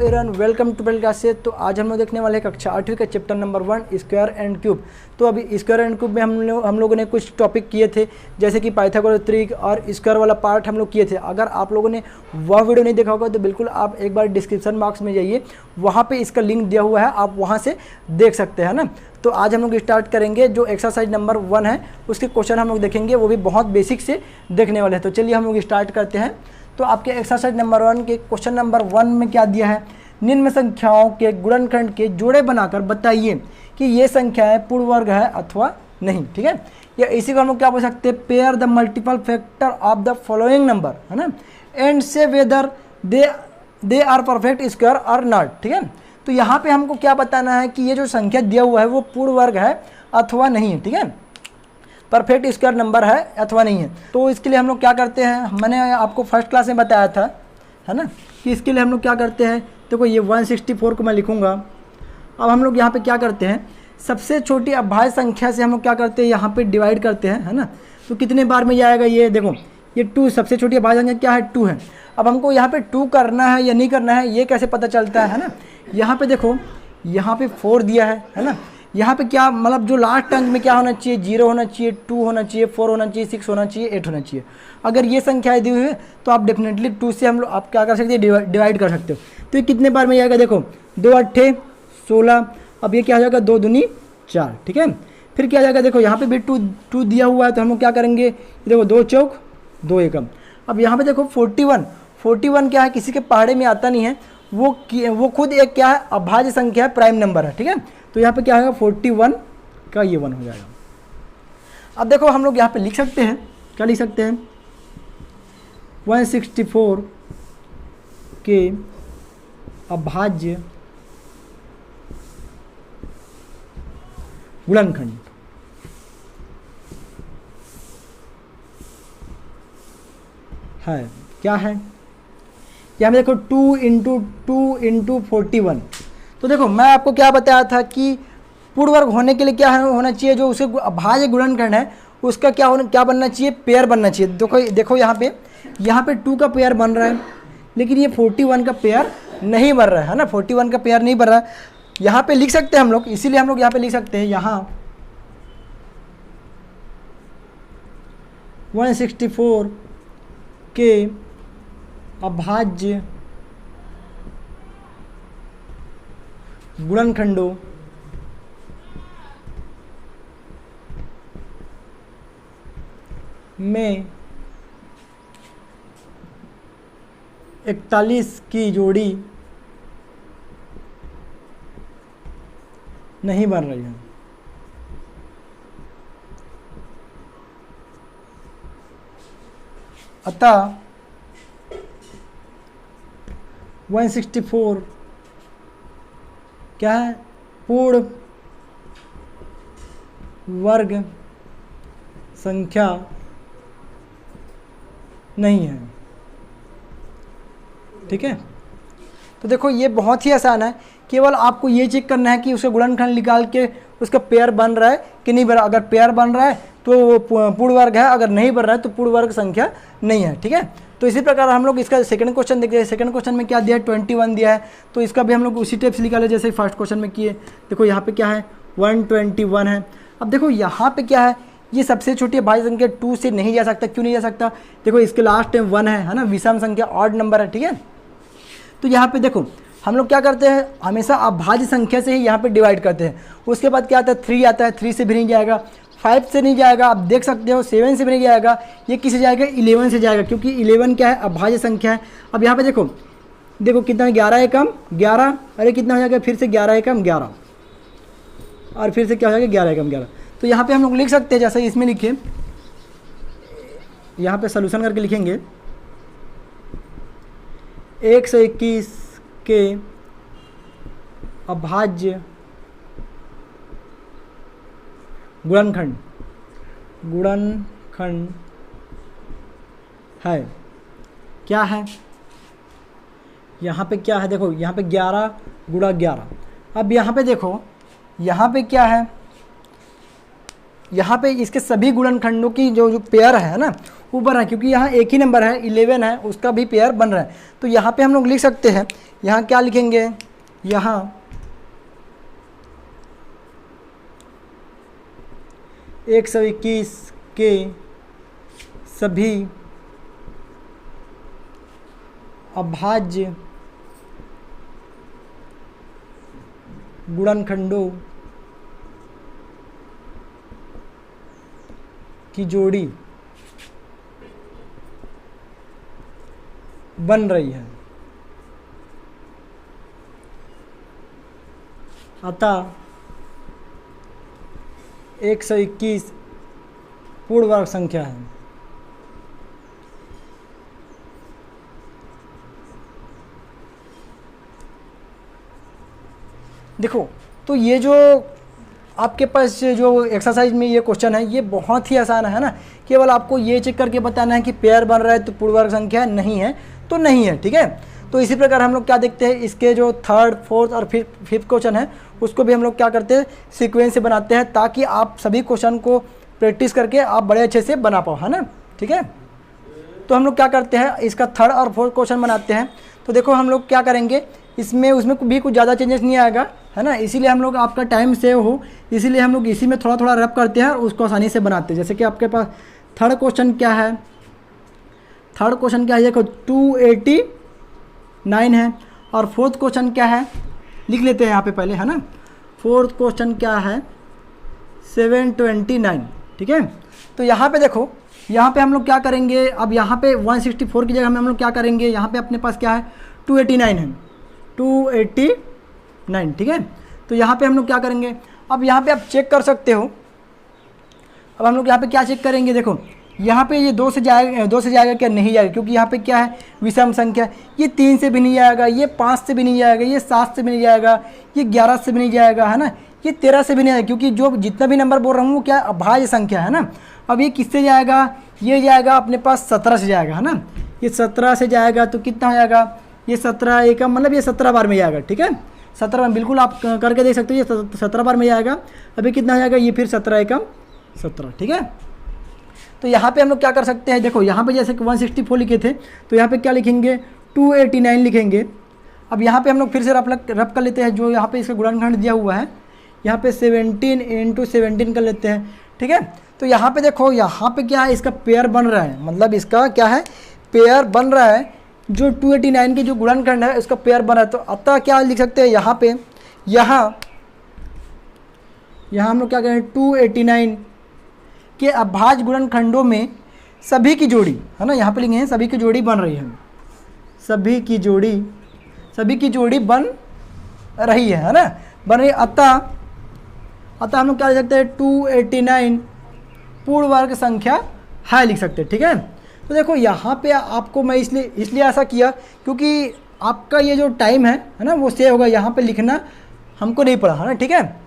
Everyone, welcome to Bell classes. तो आज हम लोग देखने वाले हैं कक्षा 8वीं का chapter number 1 square and cube. तो अभी स्क्वायर एंड क्यूब में हम लोगों ने कुछ टॉपिक किए थे, जैसे कि पाइथागोरस ट्रिक और स्क्वायर वाला पार्ट हम लोग किए थे। अगर आप लोगों ने वह वीडियो नहीं देखा होगा तो बिल्कुल आप एक बार डिस्क्रिप्शन बॉक्स में जाइए, वहाँ पर इसका लिंक दिया हुआ है, आप वहाँ से देख सकते हैं ना। तो आज हम लोग स्टार्ट करेंगे जो एक्सरसाइज नंबर 1 है, उसके क्वेश्चन हम लोग देखेंगे, वो भी बहुत बेसिक से देखने वाले हैं। तो चलिए हम लोग स्टार्ट करते हैं। तो आपके एक्सरसाइज नंबर 1 के क्वेश्चन नंबर 1 में क्या दिया है, निम्न संख्याओं के गुणनखंड के जोड़े बनाकर बताइए कि ये संख्याएं पूर्ण वर्ग है अथवा नहीं। ठीक है, या इसी को हम लोग क्या बोल सकते हैं, pair the multiple factor of the following number, है ना, and say whether they are perfect square और नॉट। ठीक है, तो यहाँ पे हमको क्या बताना है कि ये जो संख्या दिया हुआ है वो पूर्ण वर्ग है अथवा नहीं है। ठीक है, परफेक्ट स्क्वायर नंबर है अथवा नहीं है। तो इसके लिए हम लोग क्या करते हैं, मैंने आपको फर्स्ट क्लास में बताया था, है ना, कि इसके लिए हम लोग क्या करते हैं। देखो ये 164 को मैं लिखूंगा। अब हम लोग यहाँ पे क्या करते हैं, सबसे छोटी अभाज्य संख्या से हम लोग क्या करते हैं, यहाँ पे डिवाइड करते हैं, है ना। तो कितने बार में जाएगा, ये देखो ये 2, सबसे छोटी अभाज्य संख्या क्या है, 2 है। अब हमको यहाँ पे 2 करना है या नहीं करना है, ये कैसे पता चलता है ना। यहाँ पे देखो, यहाँ पे 4 दिया है ना। यहाँ पे क्या मतलब जो लास्ट अंक में क्या होना चाहिए, 0 होना चाहिए, 2 होना चाहिए, 4 होना चाहिए, 6 होना चाहिए, 8 होना चाहिए। अगर ये संख्याएं दी हुई है तो आप डेफिनेटली 2 से हम लोग आप क्या कर सकते हैं, डिवाइड कर सकते हो। तो ये कितने बार में जाएगा, देखो 2 8 16। अब ये क्या हो जाएगा, 2 दूनी 4। ठीक है, फिर क्या जाएगा, देखो यहाँ पे भी 2 दिया हुआ है, तो हम लोग क्या करेंगे, देखो 2 चौक 2 एकम। अब यहाँ पे देखो 41 क्या है, किसी के पहाड़े में आता नहीं है, वो खुद एक क्या है, अभाज्य संख्या है, प्राइम नंबर है। ठीक है, तो यहाँ पे क्या होगा, 41 का ये 1 हो जाएगा। अब देखो हम लोग यहाँ पे लिख सकते हैं, क्या लिख सकते हैं, 164 के अभाज्य गुणनखंड है, क्या है, यहाँ पे देखो 2 इंटू 41। तो देखो मैं आपको क्या बताया था कि पूर्ण वर्ग होने के लिए क्या होना चाहिए, जो उसे अभाज्य गुणनखंड है उसका क्या बनना चाहिए, पेयर बनना चाहिए। देखो यहाँ पे 2 का पेयर बन रहा है, लेकिन ये 41 का पेयर नहीं बन रहा है ना, 41 का पेयर नहीं बन रहा है। यहाँ पे लिख सकते हैं हम लोग, इसीलिए हम लोग यहाँ पे लिख सकते हैं, यहाँ 164 के अभाज्य गुणनखंडों में 41 की जोड़ी नहीं बन रही है। अतः 164 क्या है, पूर्ण वर्ग संख्या नहीं है। ठीक है, तो देखो ये बहुत ही आसान है, केवल आपको ये चेक करना है कि उसका गुणनखंड निकाल के उसका पेयर बन रहा है कि नहीं बन रहा। अगर पेयर बन रहा है तो वो पूर्ण वर्ग है, अगर नहीं बन रहा है तो पूर्ण वर्ग संख्या नहीं है। ठीक है, तो इसी प्रकार हम लोग इसका सेकंड क्वेश्चन देखते हैं। सेकंड क्वेश्चन में क्या दिया है, 21 दिया है, तो इसका भी हम लोग उसी टाइप से निकाले जैसे फर्स्ट क्वेश्चन में किए। देखो यहाँ पे क्या है, 121 है। अब देखो यहाँ पे क्या है, ये सबसे छोटी अभाज्य संख्या 2 से नहीं जा सकता। क्यों नहीं जा सकता, देखो इसके लास्ट टाइम 1 है ना, विषम संख्या, ऑड नंबर है। ठीक है, तो यहाँ पे देखो हम लोग क्या करते हैं, हमेशा अभाज्य संख्या से ही यहाँ पे डिवाइड करते हैं। उसके बाद क्या आता है, 3 आता है, 3 से भी नहीं जाएगा, 5 से नहीं जाएगा, आप देख सकते हो 7 से भी नहीं जाएगा, ये किससे जाएगा, 11 से जाएगा, क्योंकि 11 क्या है, अभाज्य संख्या है। अब यहाँ पे देखो कितना, 11 एकम 11, अरे कितना हो जाएगा, फिर से 11 एकम 11, और फिर से क्या हो जाएगा, 11 एकम 11। तो यहाँ पे हम लोग लिख सकते हैं, जैसे इसमें लिखे, यहाँ पे सॉल्यूशन करके लिखेंगे, 121 के अभाज्य गुणनखंड है, क्या है, यहाँ पे क्या है, देखो यहाँ पे 11 गुणा 11। अब यहाँ पे देखो, यहाँ पे क्या है, यहाँ पे इसके सभी गुणनखंडों की जो पेयर है ना वो बन रहा है, क्योंकि यहाँ एक ही नंबर है 11 है, उसका भी पेयर बन रहा है। तो यहाँ पे हम लोग लिख सकते हैं, यहाँ क्या लिखेंगे, यहाँ 121 के सभी अभाज्य गुणनखंडों की जोड़ी बन रही है, अतः 121 पूर्ण वर्ग संख्या है। देखो, तो ये जो आपके पास जो एक्सरसाइज में ये क्वेश्चन है ये बहुत ही आसान है ना, केवल आपको ये चेक करके बताना है कि पेयर बन रहा है तो पूर्ण वर्ग संख्या नहीं है तो नहीं है, ठीक है। तो इसी प्रकार हम लोग क्या देखते हैं, इसके जो थर्ड, फोर्थ और फिफ्थ क्वेश्चन है उसको भी हम लोग क्या करते हैं, सीक्वेंस से बनाते हैं, ताकि आप सभी क्वेश्चन को प्रैक्टिस करके आप बड़े अच्छे से बना पाओ, है ना, ठीक है। तो हम लोग क्या करते हैं, इसका थर्ड और फोर्थ क्वेश्चन बनाते हैं। तो देखो हम लोग क्या करेंगे, इसमें उसमें भी कुछ ज़्यादा चेंजेस नहीं आएगा, है ना, इसीलिए हम लोग आपका टाइम सेव हो, इसीलिए हम लोग इसी में थोड़ा थोड़ा रब करते हैं और उसको आसानी से बनाते हैं। जैसे कि आपके पास थर्ड क्वेश्चन क्या है, थर्ड क्वेश्चन क्या है, देखो 289 है, और फोर्थ क्वेश्चन क्या है, लिख लेते हैं यहाँ पे पहले, है ना। फोर्थ क्वेश्चन क्या है, 729, ठीक है। तो यहाँ पे देखो, यहाँ पे हम लोग क्या करेंगे, अब यहाँ पे 164 की जगह हम लोग क्या करेंगे, यहाँ पे अपने पास क्या है 289 है, 289, ठीक है। तो यहाँ पे हम लोग क्या करेंगे, अब यहाँ पे आप चेक कर सकते हो, अब हम लोग यहाँ पे क्या चेक करेंगे, देखो यहाँ पे ये 2 से जाएगा क्या, नहीं जाएगा, क्योंकि यहाँ पे क्या है विषम संख्या, ये 3 से भी नहीं जाएगा, ये 5 से भी नहीं जाएगा, ये 7 से भी नहीं जाएगा, ये 11 से भी नहीं जाएगा, है ना, ये 13 से भी नहीं आएगा, क्योंकि जो जितना भी नंबर बोल रहा हूँ वो क्या अभाज्य संख्या है ना। अब ये किससे जाएगा, ये जाएगा अपने पास 17 से जाएगा, है ना, ये 17 से जाएगा तो कितना हो जाएगा, ये 17 एकम मतलब ये 17 बार में जाएगा, ठीक है, 17 बार, बिल्कुल आप करके देख सकते हो, ये 17 बार में जाएगा। अभी कितना हो जाएगा, ये फिर 17 एकम 17, ठीक है। तो यहाँ पे हम लोग क्या कर सकते हैं, देखो यहाँ पे जैसे कि 164 लिखे थे, तो यहाँ पे क्या लिखेंगे, 289 लिखेंगे। अब यहाँ पे हम लोग फिर से रब कर लेते हैं, जो यहाँ पे इसका गुणनखंड दिया हुआ है, यहाँ पे 17 × 17 कर लेते हैं, ठीक है। तो यहाँ पे देखो, यहाँ पे क्या है, इसका पेयर बन रहा है, मतलब इसका क्या है, पेयर बन रहा है, जो 289 के जो गुणनखंड है उसका पेयर बन रहा है। तो अतः क्या लिख सकते हैं, यहाँ पे यहाँ हम लोग क्या करें, 289 के अभाज्य गुणनखंडों में सभी की जोड़ी, है ना, यहाँ पे लिखे हैं सभी की जोड़ी बन रही है, सभी की जोड़ी बन रही है ना, बन रही। अतः हम लोग क्या लिख सकते हैं, 289 पूर्ण वर्ग संख्या है, लिख सकते हैं, ठीक है। तो देखो यहाँ पे आपको मैं इसलिए ऐसा किया क्योंकि आपका ये जो टाइम है ना, वो सेव होगा, यहाँ पे लिखना हमको नहीं पड़ा, है ना, ठीक है।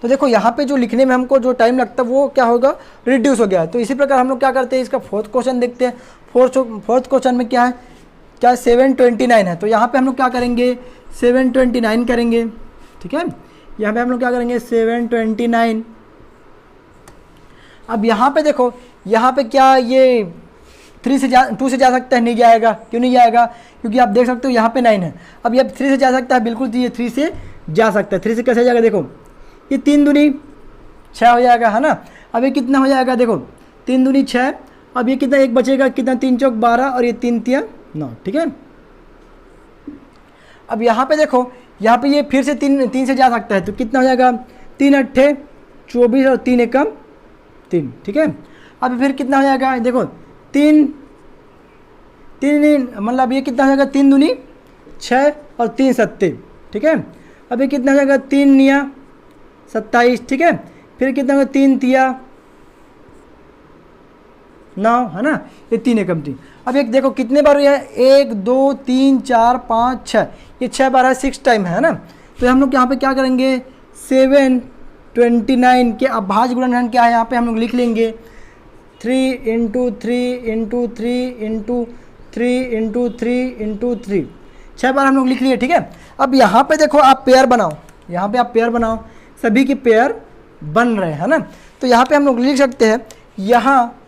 तो देखो यहाँ पे जो लिखने में हमको जो टाइम लगता है वो क्या होगा, रिड्यूस हो गया। तो इसी प्रकार हम लोग क्या करते हैं, इसका फोर्थ क्वेश्चन देखते हैं। फोर्थ क्वेश्चन में क्या है, 729 है, तो यहाँ पे हम लोग क्या करेंगे, 729 करेंगे, ठीक है। यहाँ पे हम लोग क्या करेंगे, 729। अब यहाँ पे देखो, यहाँ पे क्या ये 2 से जा सकता है, नहीं जाएगा, क्यों नहीं जाएगा, क्योंकि आप देख सकते हो यहाँ पे 9 है। अब ये 3 से जा सकता है, बिल्कुल ये 3 से जा सकता है। 3 से कैसे जाएगा, देखो ये 3 दूनी 6 हो जाएगा, है ना। अब ये कितना हो जाएगा, देखो 3 दूनी 6, अब ये कितना एक बचेगा, कितना 3 चौक 12 और ये 3 तिया 9, ठीक है। अब यहाँ पे देखो, यहाँ पे ये फिर से 3 से जा सकता है, तो कितना हो जाएगा, 3 अट्ठे 24 और 3 एकम 3, ठीक है। अब फिर कितना हो जाएगा, देखो 3 मतलब ये कितना हो जाएगा, 3 दूनी 6 और 3 सत्ते, ठीक है। अब ये कितना हो जाएगा, 3 निया 27, ठीक है। फिर कितना होगा, 3 तिया 9, है ना, ये 3 एकम 3। अब एक देखो कितने बार है, 1 2 3 4 5 6, ये 6 बार है, 6 टाइम है ना। तो हम लोग यहाँ पे क्या करेंगे, 729 के अभाज्य गुणनखंड क्या है, यहाँ पे हम लोग लिख लेंगे 3 × 3 × 3 × 3 × 3 × 3, 6 बार हम लोग लिख लिए, ठीक है। अब यहाँ पे देखो आप पेयर बनाओ, यहाँ पे आप पेयर बनाओ, सभी के पेयर बन रहे हैं ना। तो यहाँ पे हम लोग लिख सकते हैं यहाँ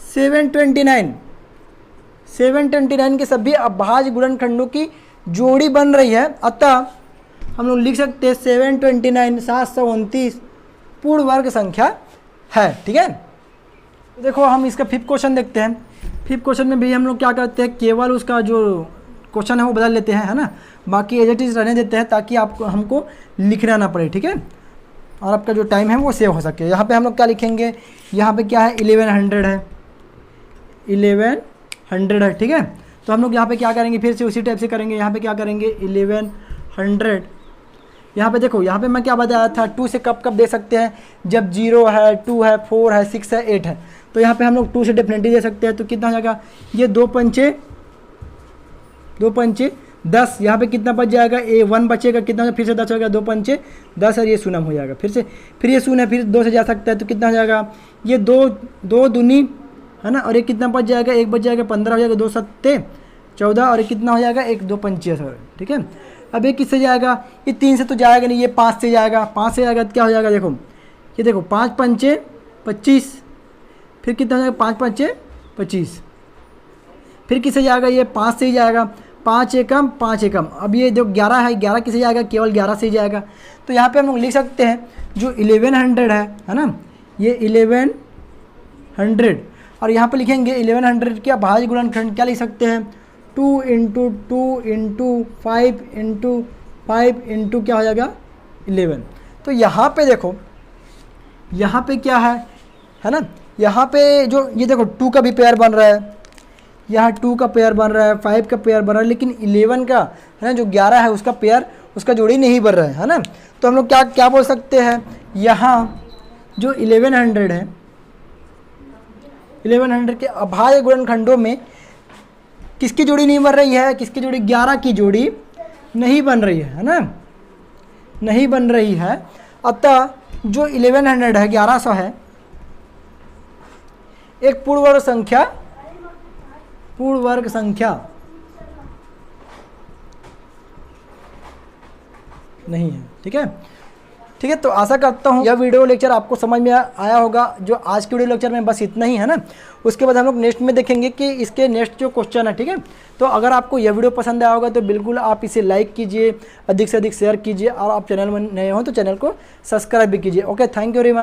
729 के सभी अभाज्य गुणनखंडों की जोड़ी बन रही है, अतः हम लोग लिख सकते हैं 729 पूर्ण वर्ग संख्या है। ठीक है, तो देखो हम इसका 5th क्वेश्चन देखते हैं। 5th क्वेश्चन में भी हम लोग क्या करते हैं, केवल उसका जो क्वेश्चन है वो बदल लेते हैं, है ना, बाकी एज इट इज़ रहने देते हैं ताकि आपको हमको लिखना ना पड़े। ठीक है, और आपका जो टाइम है वो सेव हो सके। यहाँ पे हम लोग क्या लिखेंगे, यहाँ पे क्या है 1100 है, 1100 है। ठीक है, तो हम लोग यहाँ पे क्या करेंगे, फिर से उसी टाइप से करेंगे। यहाँ पे क्या करेंगे 1100, यहाँ पे देखो, यहाँ पे मैं क्या बताया था, 2 से कब कब दे सकते हैं, जब 0 है, 2 है, 4 है, 6 है, 8 है। तो यहाँ पे हम लोग 2 से डेफिनेटली दे सकते हैं। तो कितना हो जाएगा, ये 2 पंचे 10, यहाँ पे कितना बच जाएगा, 1 बचेगा, कितना फिर से 10 हो गया, 2 पंचे 10 और ये शून्य हो जाएगा। फिर ये शून्य, फिर 2 से जा सकता है, तो कितना हो जाएगा, ये 2 दूनी है ना, और ये कितना बच जाएगा, 1 बच जाएगा, 15 हो जाएगा, 2 सत्ते 14 और ये कितना हो जाएगा, 1 2 पंचे। ठीक है, अब ये किससे जाएगा, ये 3 से तो जाएगा नहीं, ये 5 से जाएगा। 5 से जाएगा तो क्या हो जाएगा, देखो ये देखो 5 पंचे 25, फिर कितना हो जाएगा, 5 पंचे 25, फिर किससे जाएगा, ये 5 से ही जाएगा, 5 एकम 5 एकम। अब ये जो 11 है, 11 किसे जाएगा, केवल 11 से ही जाएगा। तो यहाँ पे हम लोग लिख सकते हैं जो 1100 है ना, ये 1100, और यहाँ पे लिखेंगे 1100 के अभाज्य गुणनखंड क्या लिख सकते हैं, 2 × 2 × 5 × 5 × क्या हो जाएगा 11। तो यहाँ पे देखो, यहाँ पे क्या है ना, यहाँ पे जो ये देखो 2 का भी पेयर बन रहा है, यहाँ 2 का पेयर बन रहा है, 5 का पेयर बन रहा है, लेकिन 11 का है ना, जो 11 है उसका पेयर, उसका जोड़ी नहीं बन रहा है ना। तो हम लोग क्या बोल सकते हैं, यहाँ जो 1100 है, 1100 के अभाज्य गुणनखंडों में किसकी जोड़ी नहीं बन रही है, किसकी जोड़ी, 11 की जोड़ी नहीं बन रही है ना, नहीं बन रही है। अतः जो 1100 है, 1100 है, एक पूर्ण वर्ग संख्या नहीं है। ठीक है, तो आशा करता हूँ यह वीडियो लेक्चर आपको समझ में आया होगा। जो आज के वीडियो लेक्चर में बस इतना ही है ना, उसके बाद हम लोग नेक्स्ट में देखेंगे कि इसके नेक्स्ट जो क्वेश्चन है। ठीक है, तो अगर आपको यह वीडियो पसंद आया होगा तो बिल्कुल आप इसे लाइक कीजिए, अधिक से अधिक शेयर कीजिए, और आप चैनल में नए हो तो चैनल को सब्सक्राइब भी कीजिए। Okay, thank you very much.